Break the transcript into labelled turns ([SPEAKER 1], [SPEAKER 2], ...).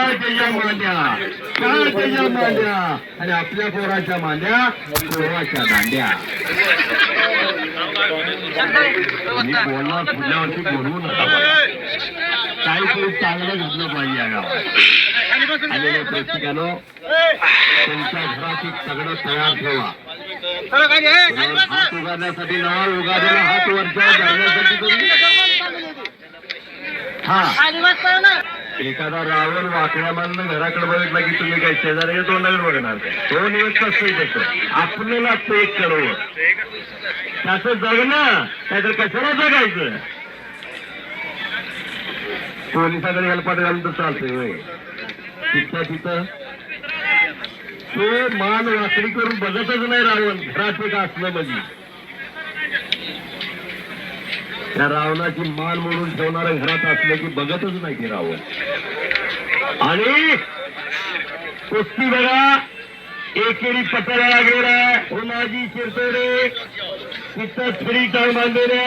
[SPEAKER 1] काय त्याच्या मांड्या, काय त्याच्या मांड्या आणि आपल्या पोराच्या मांड्या पोराच्या दांड्या. मी बोलणार पुढल्यावरती बोलवू नका, काहीतरी चांगलं घडलं पाहिजे या गावात. आलेल्या प्रेक्षकांनो, तुमच्या घराची सगळं तयार ठेवा. हात उगारण्यासाठी ना, उगारायला हात वरच्या धरण्यासाठी. हा, एखादा रावण वाकड्यामधनं घराकडे बघितला की तुम्ही काय शेजारी तोंडाकडे बघणार, तो निवस्त असतोय तसं आपल्याला ते कळव त्याचं जगणं, नाहीतर कशाला जगायचं. पोलिसाकडे हेलपाट घालून तर चालतंय होय, तिथं तिथं तो मान वाकडी करून बघतच नाही रावण. घरात एक असलं म्हणजे त्या रावणाची मान मोडून ठेवणारं घरात असलं की बघतच नाही की रावण. आणि कुस्ती बघा, एकेरी पटाला गेला, ओलाजी चिरतोडे तिथं फ्री टाइम बांधलेले